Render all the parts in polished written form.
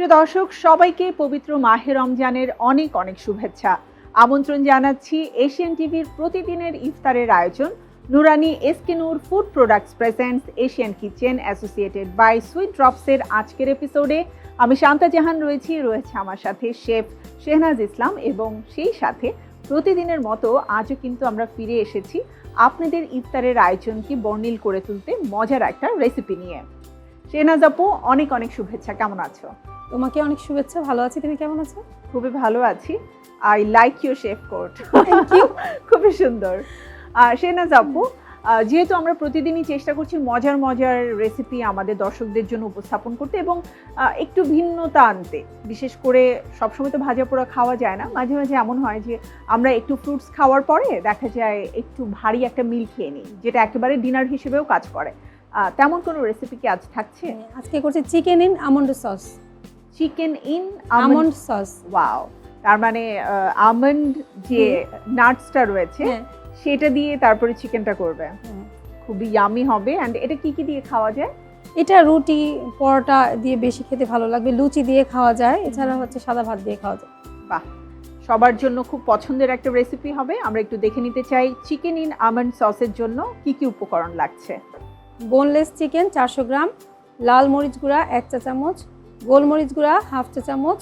প্রিয় দর্শক, সবাইকে পবিত্র মাহে রমজানের অনেক অনেক শুভেচ্ছা। আমন্ত্রণ জানাচ্ছি এশিয়ান টিভির প্রতিদিনের ইফতারের আয়োজন Noorani SK Noor food products presents Asian kitchen associated by sweet ড্রপসের আজকের এপিসোডে আমি শান্তা জাহান রয়েছে আমার সাথে শেফ শেহনাজ ইসলাম, এবং সেই সাথে প্রতিদিনের মতো আজও কিন্তু আমরা ফিরে এসেছি আপনাদের ইফতারের আয়োজনকে বর্ণিল করে তুলতে মজার একটা রেসিপি নিয়ে। শেহনাজ আপু, অনেক অনেক শুভেচ্ছা, কেমন আছো? তোমাকে অনেক শুভেচ্ছা, ভালো আছি। তুমি কেমন আছো? খুবই ভালো আছি। I like your chef coat, thank you, খুবই সুন্দর। শেহনাজ আপু, যেহেতু আমরা প্রতিদিনই চেষ্টা করছি মজার মজার রেসিপি আমাদের দর্শকদের জন্য উপস্থাপন করতে এবং একটু ভিন্নতা আনতে, বিশেষ করে সবসময় তো ভাজা পোড়া খাওয়া যায় না, মাঝে মাঝে এমন হয় যে আমরা একটু ফ্রুটস খাওয়ার পরে দেখা যায় একটু ভারী একটা মিল খেয়ে নিই, যেটা একেবারে ডিনার হিসেবেও কাজ করে। তেমন কোনো রেসিপি কি আজ থাকছে? আজকে করছি chicken in almond sauce. Chicken in almond sauce, wow! তার মানে আমন্ড যে নাটসটা রয়েছে সেটা দিয়ে তারপরে চিকেনটা করবে, খুবই ইয়ামি হবে। এন্ড এটা কি কি দিয়ে খাওয়া যায়? এটা রুটি পরোটা দিয়ে বেশি খেতে ভালো লাগবে, লুচি দিয়ে খাওয়া যায়, এছাড়া হচ্ছে সাদা ভাত দিয়ে খাওয়া যায়। বাহ, সবার জন্য খুব পছন্দের একটা রেসিপি হবে। আমরা একটু দেখে নিতে চাই চিকেন ইন আমন্ড সসের জন্য কি কি উপকরণ লাগছে। বোনলেস চিকেন 400 গ্রাম, লাল মরিচ গুঁড়া 1 চা চামচ, গোলমরিচ গুঁড়া 1/2 চা চামচ,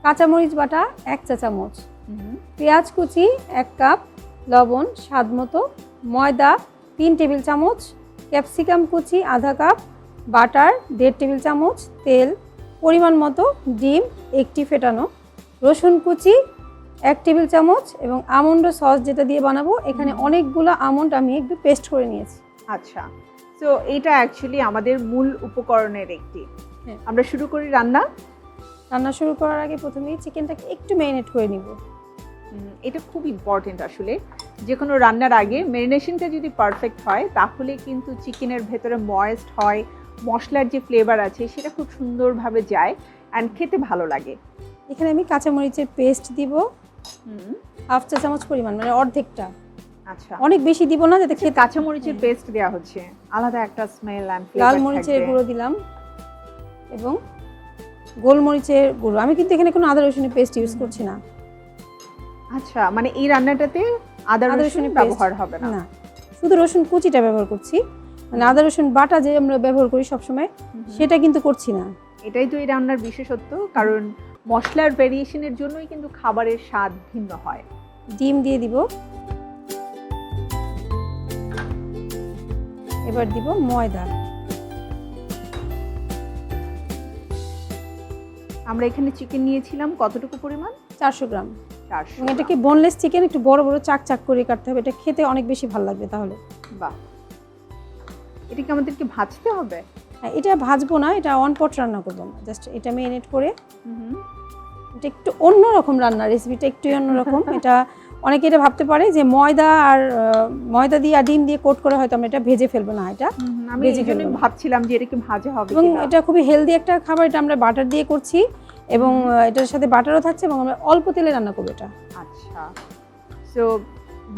কাঁচামরিচ বাটা 1 চা চামচ, পেঁয়াজ কুচি 1 কাপ, লবণ স্বাদ মতো, ময়দা 3 টেবিল চামচ, ক্যাপসিকাম কুচি আধা কাপ, বাটার 1.5 টেবিল চামচ, তেল পরিমাণ মতো, ডিম একটি ফেটানো, রসুন কুচি 1 টেবিল চামচ এবং আমন্ড সস যেটা দিয়ে বানাবো, এখানে অনেকগুলো আমন্ড আমি একটু পেস্ট করে নিয়েছি। আচ্ছা, তো এটা অ্যাকচুয়ালি আমাদের মূল উপকরণের একটি। আমরা শুরু করি রান্না। রান্না শুরু করার আগে প্রথমেই চিকেনটাকে একটু ম্যারিনেট করে নিব। এটা খুব ইম্পর্টেন্ট আসলে, যে কোনো রান্নার আগে ম্যারিনেশনটা যদি পারফেক্ট হয় তাহলে কিন্তু চিকেনের ভেতরে ময়েস্ট হয়, মশলার যে ফ্লেভার আছে সেটা খুব সুন্দরভাবে যায় অ্যান্ড খেতে ভালো লাগে। এখানে আমি কাঁচামরিচের পেস্ট দিব 1/2 চা চামচ পরিমাণ, মানে অর্ধেকটা। আচ্ছা, অনেক বেশি দিব না, যাতে খেতে। কাঁচামরিচের পেস্ট দেওয়া হচ্ছে, আলাদা একটা স্মেল অ্যান্ড ফ্লেভার। লাল মরিচের গুঁড়ো দিলাম এবং গোলমরিচের গুঁড়ো। আমি কিন্তু এখানে কোনো আদা রসুনের পেস্ট ইউজ করছি না। আচ্ছা, মানে এই রান্নাটাতে আদা রসুনের ব্যবহার হবে না? না, শুধু রসুন কুচিটা ব্যবহার করছি, মানে আদা রসুন বাটা যে আমরা ব্যবহার করি সবসময় সেটা কিন্তু করছি না। এটাই তো এই রান্নার বিশেষত্ব, কারণ মশলার ভেরিয়েশনের জন্যই কিন্তু খাবারের স্বাদ ভিন্ন হয়। ডিম দিয়ে দিব, এবার দিব ময়দা। আমরা এখানে চিকেন নিয়েছিলাম কতটুকু পরিমাণ? 400 গ্রাম। 400। এবং এটাকে বোনলেস চিকেন, একটু বড় বড় চাক চাক করে কাটতে হবে, এটা খেতে অনেক বেশি ভালো লাগবে। তাহলে বাহ, এটা কি আমাদেরকে ভাজতে হবে? হ্যাঁ, এটা ভাজবো না, এটা অন পট রান্না করবো না, জাস্ট এটা ম্যারিনেট করে। এটা একটু অন্যরকম রান্না, রেসিপিটা একটু অন্যরকম। এটা অনেকে এটা ভাবতে পারে যে ময়দা দিয়ে আর ডিম দিয়ে কোট করে হয়তো আমরা এটা ভেজে ফেলবো না, এটা আমি এজন্য ভাবছিলাম যে এটা কি ভাজা হবে এবং কিনা। এটা খুবই হেলদি একটা খাবার। এটা আমরা বাটার দিয়ে করছি এবং এটার সাথে বাটারও থাকছে এবং আমরা অল্প তেলে রান্না করবো এটা। আচ্ছা, সো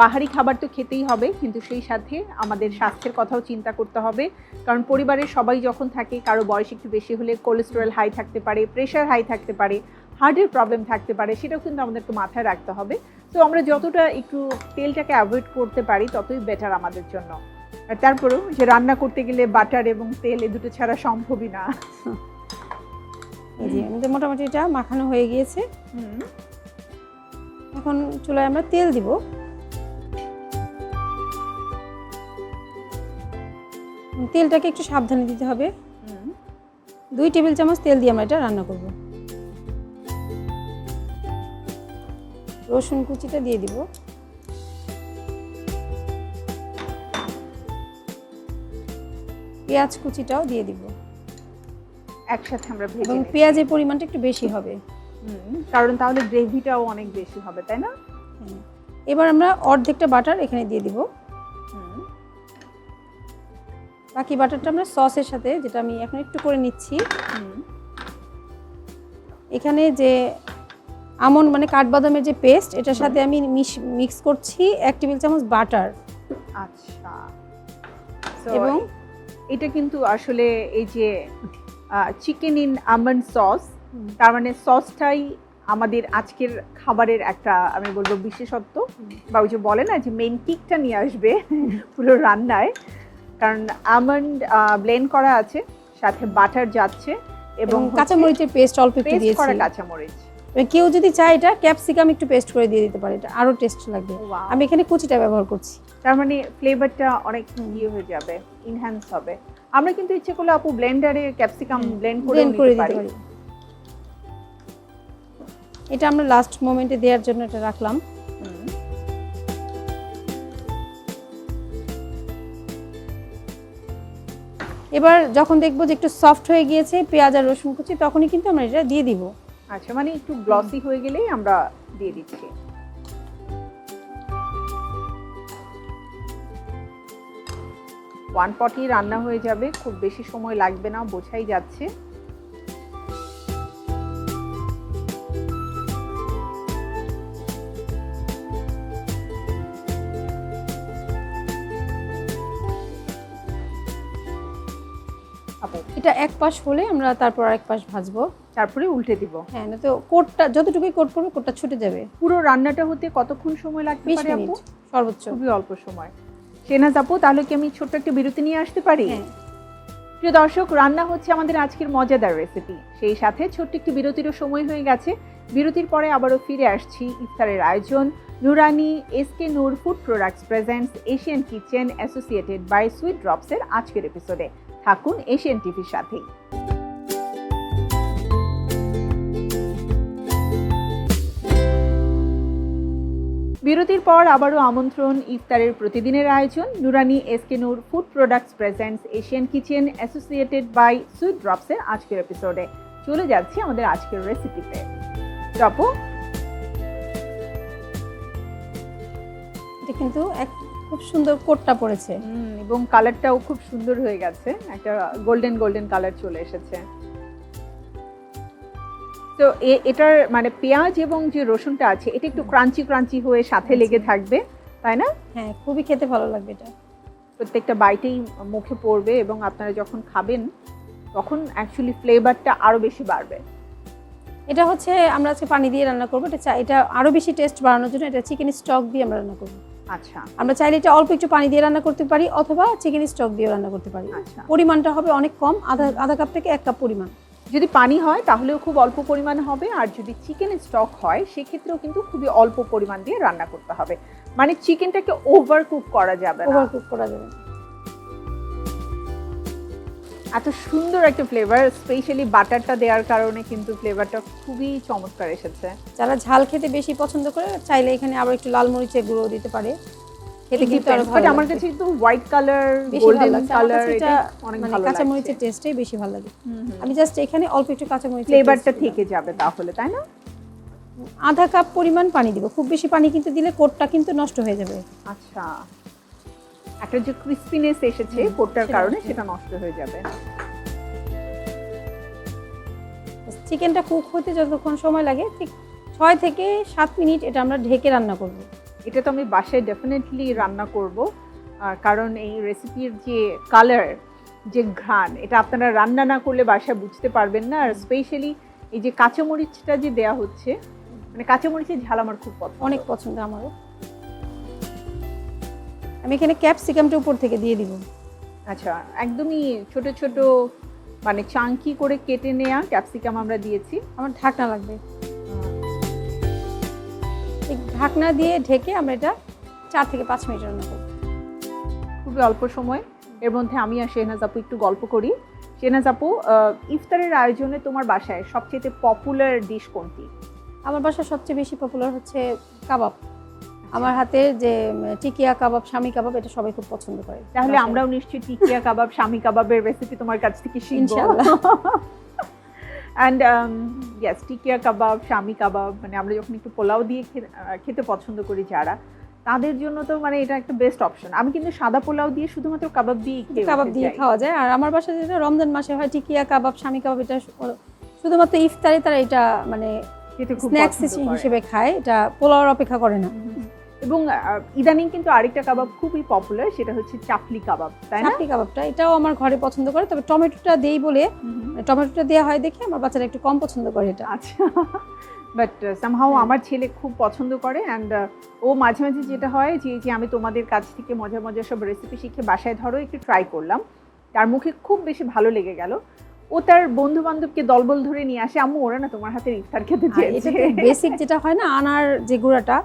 বাহারি খাবার তো খেতেই হবে, কিন্তু সেই সাথে আমাদের স্বাস্থ্যের কথাও চিন্তা করতে হবে, কারণ পরিবারের সবাই যখন থাকে, কারো বয়স একটু বেশি হলে কোলেস্টেরল হাই থাকতে পারে, প্রেশার হাই থাকতে পারে, হার্টের প্রবলেম থাকতে পারে, সেটাও কিন্তু আমাদেরকে মাথায় রাখতে হবে। তো আমরা যতটা একটু তেলটাকে অ্যাভয়েড করতে পারি ততই বেটার আমাদের জন্য। আর তারপরেও যে রান্না করতে গেলে বাটার এবং তেল এই দুটো ছাড়া সম্ভবই না। এই যে আমাদের মোটামুটি এটা মাখানো হয়ে গিয়েছে। এখন চুলায় আমরা তেল দিব। তেলটাকে একটু সাবধানে দিতে হবে। 2 টেবিল চামচ তেল দিয়ে আমরা এটা রান্না করব। রসুন কুচিটা দিয়ে দিব, পেঁয়াজ কুচিটাও দিয়ে দিব একসাথে আমরা ভেজে এবং নিই। পেঁয়াজের পরিমাণটা একটু বেশি হবে, কারণ তাহলে গ্রেভিটাও অনেক বেশি হবে, তাই না? এবার আমরা অর্ধেকটা বাটার এখানে দিয়ে দিব। বাকি বাটারটা আমরা সসের সাথে, যেটা আমি এখন একটু করে নিচ্ছি, এখানে যে আমন্ড মানে কাঠবাদামের যে পেস্ট, এটার সাথে আমি মিক্স করছি 1 টেবিল চামচ বাটার। আচ্ছা, এবং এটা কিন্তু আসলে এই যে চিকেন ইন আমন্ড সস, তার মানে সসটাই আমাদের আজকের খাবারের একটা আমি বলবো বিশেষত্ব, বা ওই যে বলে না যে মেইন কিকটা নিয়ে আসবে পুরো রান্নায়, কারণ আমন্ড ব্লেন্ড করা আছে, সাথে বাটার যাচ্ছে এবং কাঁচামরিচের পেস্ট অল্প একটু পেস্ট দিয়েছি। করা কাঁচামরিচ। কেউ যদি চায় এটা ক্যাপসিকাম একটু পেস্ট করে দিয়ে দিতে পারে, এটা আরো টেস্ট লাগবে। Wow. আমি এখানে কুচিটা ব্যবহার করছি। তার মানে ফ্লেভারটা অনেক ইয়ে হয়ে যাবে, ইনহ্যান্স হবে। আমরা কিন্তু ইচ্ছে করলে আপু ব্লেন্ডারে ক্যাপসিকাম ব্লেন্ড করে করে দিতে দিতে পারি। পারি। এটা আমরা লাস্ট মোমেন্টে দেওয়ার জন্য এটা রাখলাম। হুম। এবার যখন দেখবো যে একটু সফট হয়ে গিয়েছে পেঁয়াজ আর রসুন কুচি, তখনই কিন্তু আমরা এটা দিয়ে দিব। আচ্ছা, মানে একটু গ্লসি হয়ে গেলেই আমরা দিয়ে দিচ্ছি। ওয়ান পটই রান্না হয়ে যাবে, খুব বেশি সময় লাগবে না, বোঝাই যাচ্ছে। আপু এটা এক পাশ হলে আমরা তারপর আরেক পাশ ভাজবো। তারপরে উল্টে দিব। হ্যাঁ, না তো কোটটা যতটুকুই কোট করবে কোটটা ছুটে যাবে। পুরো রান্নাটা হতে কতক্ষণ সময় লাগতে 20 পারে আপু? মিনিট সর্বোচ্চ। খুবই অল্প সময়। শেহনাজ আপু, তাহলে কি আমি ছোট্ট একটা বিরতি নিয়ে আসতে পারি? হ্যাঁ। প্রিয় দর্শক, রান্না হচ্ছে আমাদের আজকের মজাদার রেসিপি, সেই সাথে ছোট্ট একটি বিরতিরও সময় হয়ে গেছে। বিরতির পরে আবারও ফিরে আসছি ইফতারের আয়োজন Noorani SK Noor food products presents Asian kitchen associated by sweet ড্রপসের আজকের এপিসোডে। থাকুন এশিয়ান টিভির সাথেই। বিরতির পর আবারও আমন্ত্রণ ইফতারের প্রতিদিনের আয়োজন Noorani SK Noor food products presents Asian kitchen associated by sweet ড্রপসের আজকের এপিসোডে। চলে যাচ্ছি আমাদের আজকের রেসিপিতে। আপু, এটা কিন্তু খুব সুন্দর কোটটা পড়েছে এবং কালারটাও খুব সুন্দর হয়ে গেছে, একটা গোল্ডেন গোল্ডেন কালার চলে এসেছে। তো এটার মানে পেঁয়াজ এবং যে রসুনটা আছে এটা একটু ক্রাঞ্চি ক্রাঞ্চি হয়ে সাথে লেগে থাকবে, তাই না? হ্যাঁ, খুবই খেতে ভালো লাগবে এটা। প্রত্যেকটা বাইটেই মুখে পড়বে এবং আপনারা যখন খাবেন তখন অ্যাকচুয়ালি ফ্লেভারটা আরো বেশি বাড়বে। এটা হচ্ছে আমরা আজকে পানি দিয়ে রান্না করবো। এটা আরো বেশি টেস্ট বাড়ানোর জন্য এটা চিকেন স্টক দিয়ে আমরা রান্না করবো। আচ্ছা, আমরা চাইলে এটা অল্প একটু পানি দিয়ে রান্না করতে পারি অথবা চিকেন স্টক দিয়ে রান্না করতে পারি। আচ্ছা। পরিমাণটা হবে অনেক কম, আধা কাপ থেকে 1 কাপ পরিমাণ। যদি পানি হয় তাহলেও খুব অল্প পরিমাণ হবে, আর যদি চিকেন স্টক হয় সেক্ষেত্রেও কিন্তু খুবই অল্প পরিমাণ দিয়ে রান্না করতে হবে। মানে চিকেনটাকে ওভার কুক করা যাবে না। ওভার কুক করা যাবে না। এত সুন্দর একটা ফ্লেভার, স্পেশালি বাটারটা দেওয়ার কারণে কিন্তু ফ্লেভারটা খুবই চমৎকার এসেছে। যারা ঝাল খেতে বেশি পছন্দ করে চাইলে এখানে আবার একটু লাল মরিচের গুঁড়ো দিতে পারে, খেতে কিন্তু আরো ভালো বাট লাগে। আমার কাছে কিন্তু হোয়াইট কালার, বেশি ভালো গোল্ডেন লাগছে। কালার এটা এটা অনেক মানে ভালো কাঁচা লাগছে। মরিচের টেস্টটাই বেশি ভালো লাগে। আমি জাস্ট এখানে অল্প একটু কাঁচা মরিচের ফ্লেভারটা থেকে যাবে তাহলে, তাই না? আধা কাপ পরিমাণ পানি দিব। খুব বেশি পানি কিন্তু দিলে কোটটা কিন্তু নষ্ট হয়ে যাবে। আচ্ছা, একটা যে ক্রিসপিনেস এসেছে কোটটার কারণে সেটা নষ্ট হয়ে যাবে। চিকেনটা কুক হতে যতক্ষণ সময় লাগে ঠিক 6 থেকে 7 মিনিট এটা আমরা ঢেকে রান্না করব। এটা তো আমি বাসায় ডেফিনেটলি রান্না করব, কারণ এই রেসিপির যে কালার, যে ঘ্রাণ, এটা আপনারা রান্না না করলে বাসায় বুঝতে পারবেন না। আর স্পেশালি এই যে কাঁচামরিচটা যে দেয়া হচ্ছে, মানে কাঁচামরিচের ঝাল আমার খুব পছন্দ, অনেক পছন্দ আমারও। আমি এখানে ক্যাপসিকামটা উপর থেকে দিয়ে দিব। আচ্ছা, একদমই ছোট ছোট মানে চাঙ্কি করে কেটে নেওয়া ক্যাপসিকাম আমরা দিয়েছি। আমার ঢাকনা লাগবে। এই ঢাকনা দিয়ে ঢেকে আমরা এটা 4 থেকে 5 মিনিট রান্না করব। খুবই অল্প সময়, এর মধ্যে আমি আর শেহনাজ আপু একটু গল্প করি। শেহনাজ আপু, ইফতারের আয়োজনে তোমার বাসায় সবচেয়ে পপুলার ডিশ কোনটি? আমার বাসায় সবচেয়ে বেশি পপুলার হচ্ছে কাবাব। আমার হাতের যে টিকিয়া কাবাব, শামি কাবাব, এটা সবাই খুব পছন্দ করে। তাহলে আমরাও নিশ্চয়ই টিকিয়া কাবাব, শামি কাবাবের রেসিপি তোমার কাছ থেকে শিখব ইনশাআল্লাহ। অ্যান্ড ইয়েস, টিকিয়া কাবাব, শামি কাবাব, মানে আমরা যখন একটু পোলাও দিয়ে খেতে পছন্দ করি যারা, তাদের জন্য তো মানে এটা একটা বেস্ট অপশন। আমি কিন্তু সাদা পোলাও দিয়ে শুধুমাত্র কাবাব দিয়ে খাওয়া যায়। আর আমার বাসায় যেটা রমজান মাসে হয় টিকিয়া কাবাব, শামি কাবাব, এটা শুধুমাত্র ইফতারে তারা এটা মানে খেতে খুব স্ন্যাক্স পছন্দ করে। হিসেবে খায়, এটা পোলাওর অপেক্ষা করে না। এবং ইদানিং কিন্তু আরেকটা কাবাব খুবই পপুলার, সেটা হচ্ছে চাপলি কাবাব, তাই না? চাপলি কাবাবটা এটাও আমার ঘরে পছন্দ করে, তবে টমেটোটা দেই বলে টমেটোটা দেওয়া হয় দেখে আমার বাচ্চারা একটু কম পছন্দ করে এটা। আচ্ছা, বাট সামহাও আমার ছেলে খুব পছন্দ করে। অ্যান্ড ও মাঝে মাঝে যেটা হয় যে আমি তোমাদের কাছ থেকে মজার মজার সব রেসিপি শিখে বাসায় ধরো একটু ট্রাই করলাম, তার মুখে খুব বেশি ভালো লেগে গেল। ও তার বন্ধু বান্ধবকে দলবল ধরে নিয়ে আসে, আম্মু ওরা না তোমার হাতের ইফতার খেতে চেয়েছে। এটা বেসিক যেটা হয় না, আনার যে গুঁড়াটা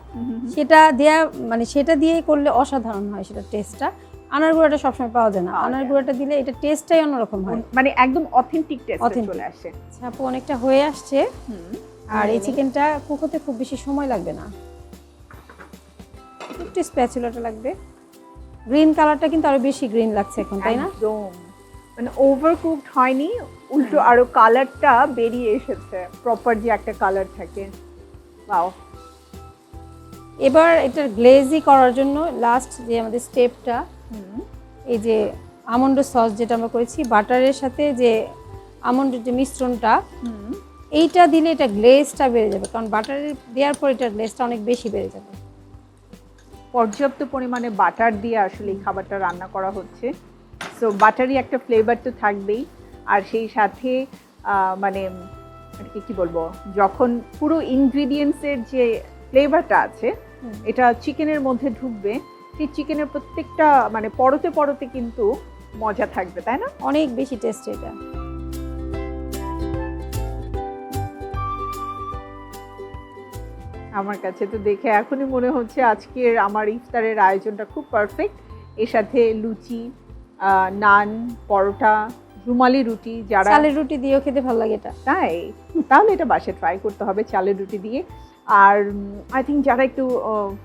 সেটা দেয়া, মানে সেটা দিয়ে করলে অসাধারণ হয় সেটা টেস্টটা। আনার গুঁড়াটা সবসময় পাওয়া যায় না, আনার গুঁড়াটা দিলে এটা টেস্টটাই অন্যরকম হয়, মানে একদম অথেন্টিক টেস্ট চলে আসে। আপু অনেকটা হয়ে আসছে, আর এই চিকেনটা কুক হতে খুব বেশি সময় লাগবে না, একটু স্প্যাচুলাটা লাগবে। গ্রিন কালারটা কিন্তু আরো বেশি গ্রিন লাগছে এখন, তাই না? একদম মানে ওভারকুকড হয়নি, উল্টো আরো কালারটা বেরিয়ে এসেছে, প্রপার যে একটা কালার থাকে। ওয়াও। এবার এটা গ্লেজি করার জন্য লাস্ট যে আমাদের স্টেপটা, এই যে আমন্ড সস যেটা আমরা করেছি বাটারের সাথে, যে আমন্ডের যে মিশ্রণটা, এইটা দিলে এটা গ্লেজটা বেড়ে যাবে, কারণ বাটারে দেওয়ার পর এটা গ্লেজটা অনেক বেশি বেড়ে যাবে। পর্যাপ্ত পরিমাণে বাটার দিয়ে আসলে এই খাবারটা রান্না করা হচ্ছে, সো বাটারি একটা ফ্লেভার তো থাকবেই। আর সেই সাথে মানে কি বলবো, যখন পুরো ইনগ্রিডিয়েন্টসের যে ফ্লেভারটা আছে এটা চিকেনের মধ্যে ঢুকবে, সেই চিকেনের প্রত্যেকটা মানে পরতে পরতে কিন্তু মজা থাকবে, তাই না? অনেক বেশি টেস্ট এটা। আমার কাছে তো দেখে এখনই মনে হচ্ছে আজকের আমার ইফতারের আয়োজনটা খুব পারফেক্ট। এর সাথে লুচি, নান, পরোটা, রুমালি রুটি, যারা চালের রুটি দিয়েও খেতে ভালো লাগে এটা, তাই তাহলে এটা বাসায় ট্রাই করতে হবে চালের রুটি দিয়ে। আর আই থিঙ্ক যারা একটু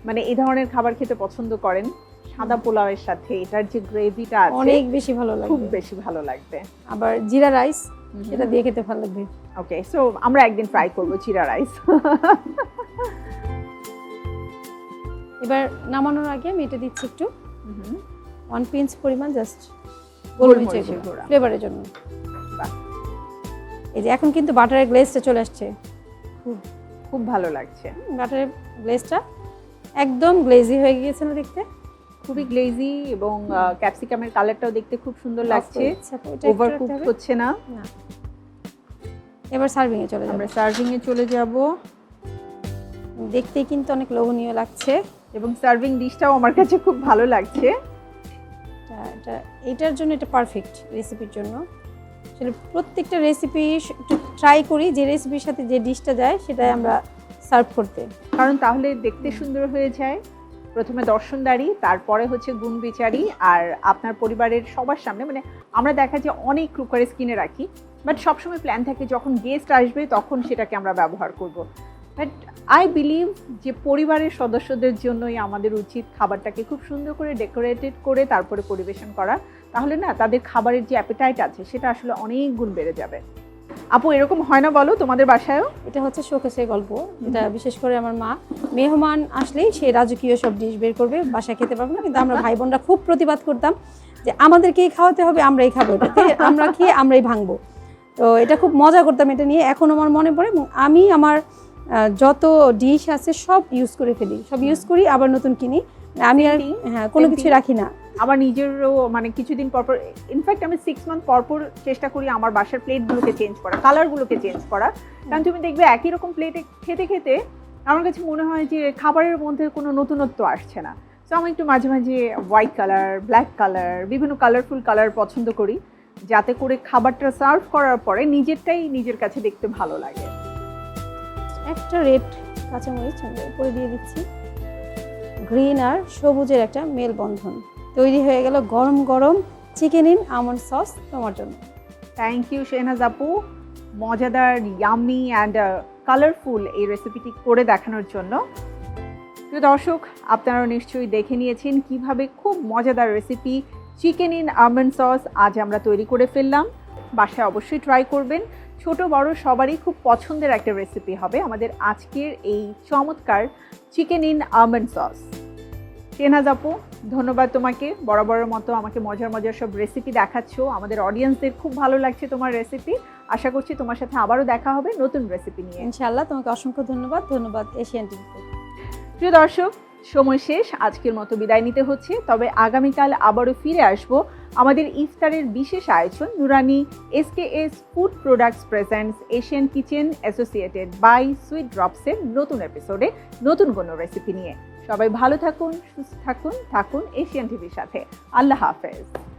মানে এই ধরনের খাবার খেতে পছন্দ করেন, সাদা পোলাওয়ের সাথে এটার যে গ্রেভিটা আছে অনেক বেশি ভালো লাগবে, খুব বেশি ভালো লাগবে। আবার জিরা রাইস সেটা দিয়ে খেতে ভালো লাগবে। ওকে, সো আমরা একদিন ট্রাই করবো জিরা রাইস। এবার নামানোর আগে আমি এটা দিচ্ছি একটু 1 পিঞ্চ পরিমাণ জাস্ট গোলমরিচের গুঁড়া ফ্লেভারের জন্য। এই যে এখন কিন্তু বাটারের গ্লেজটা চলে আসছে, খুব খুব ভালো লাগছে। বাটারের গ্লেজটা একদম গ্লেজি হয়ে গিয়েছে না দেখতে, খুবই গ্লেজি, এবং ক্যাপসিকামের কালারটাও দেখতে খুব সুন্দর লাগছে, ওভারকুক হচ্ছে না। এবার সার্ভিং এ চলে যাব, আমরা সার্ভিং এ চলে যাব। দেখতেই কিন্তু অনেক লোভনীয় লাগছে, এবং সার্ভিং ডিশটাও আমার কাছে খুব ভালো লাগছে। এটার জন্য এটা পারফেক্ট রেসিপির জন্য। আসলে প্রত্যেকটা রেসিপি একটু ট্রাই করি যে রেসিপির সাথে যে ডিশটা যায় সেটাই আমরা সার্ভ করতে, কারণ তাহলে দেখতে সুন্দর হয়ে যায়। প্রথমে দর্শনদারি, তারপরে হচ্ছে গুণ বিচারি, আর আপনার পরিবারের সবার সামনে। মানে আমরা দেখা যায় অনেক ক্রুকারিজ কিনে রাখি, বাট সবসময় প্ল্যান থাকে যখন গেস্ট আসবে তখন সেটাকে আমরা ব্যবহার করব। বাট আই বিলিভ যে পরিবারের সদস্যদের জন্যই আমাদের উচিত খাবারটাকে খুব সুন্দর করে ডেকোরেটেড করে তারপরে পরিবেশন করা, তাহলে না তাদের খাবারের যে অ্যাপেটাইট আছে সেটা আসলে অনেক গুণ বেড়ে যাবে। আপু এরকম হয় না বলো তোমাদের বাসায়ও? এটা হচ্ছে শোকেসের গল্প, এটা বিশেষ করে আমার মা মেহমান আসলেই সে রাজকীয় সব ডিশ বের করবে, বাসায় খেতে পারবো না, কিন্তু আমরা ভাই বোনরা খুব প্রতিবাদ করতাম যে আমাদেরকেই খাওয়াতে হবে, আমরাই খাবো, এটাতে আমরা খেয়ে আমরাই ভাঙবো। তো এটা খুব মজা করতাম এটা নিয়ে, এখন আমার মনে পড়ে। এবং আমি আমার যত ডিশ আছে সব ইউজ করে ফেলি, সব ইউজ করি আবার নতুন কিনি, আমি আর কোনো কিছু রাখি না। আমার নিজেরও মানে কিছুদিন পরপর, ইনফ্যাক্ট আমি 6 মান্থ পরপর চেষ্টা করি আমার বাসার প্লেটগুলোকে চেঞ্জ করা, কালারগুলোকে চেঞ্জ করা। কারণ তুমি দেখবে একই রকম প্লেটে খেতে খেতে আমার কাছে মনে হয় যে খাবারের মধ্যে কোনো নতুনত্ব আসছে না। সো আমি একটু মাঝে মাঝে হোয়াইট কালার, ব্ল্যাক কালার, বিভিন্ন কালারফুল কালার পছন্দ করি, যাতে করে খাবারটা সার্ভ করার পরে নিজেরটাই নিজের কাছে দেখতে ভালো লাগে। একটা রেড কাঁচামরিচ আমরা উপরে দিয়ে দিচ্ছি, গ্রিন আর সবুজের একটা মেলবন্ধন তৈরি হয়ে গেল গরম গরম চিকেন ইন আমন্ড সস তোমার জন্য। থ্যাংক ইউ শেহনাজ আপু, মজাদার, ইয়ামি অ্যান্ড কালারফুল এই রেসিপিটি করে দেখানোর জন্য। প্রিয় দর্শক, আপনারা নিশ্চয়ই দেখে নিয়েছেন কিভাবে খুব মজাদার recipe chicken in almond sauce আজ আমরা তৈরি করে ফেললাম। বাসায় অবশ্যই ট্রাই করবেন, ছোট বড় সবারই খুব পছন্দের একটা রেসিপি হবে আমাদের আজকের এই চমৎকার chicken in almond sauce. Shehnaz আপু, ধন্যবাদ তোমাকে, বরাবরের মতো আমাকে মজার মজার সব রেসিপি দেখাচ্ছ, আমাদের অডিয়েন্সদের খুব ভালো লাগছে তোমার রেসিপি। আশা করছি তোমার সাথে আবারও দেখা হবে নতুন রেসিপি নিয়ে, ইনশাআল্লাহ। তোমাকে অসংখ্য ধন্যবাদ। ধন্যবাদ এশিয়ান টিভিতে। প্রিয় দর্শক, সময় শেষ, আজকের মতো বিদায় নিতে হচ্ছে। তবে আগামীকাল আবারও ফিরে আসব আমাদের ইফতারের বিশেষ আয়োজন Noorani SKS food products presents Asian kitchen associated by sweet ড্রপসের নতুন এপিসোডে নতুন কোনো রেসিপি নিয়ে। সবাই ভালো থাকুন, সুস্থ থাকুন, থাকুন এশিয়ান টিভির সাথে। আল্লাহ হাফেজ।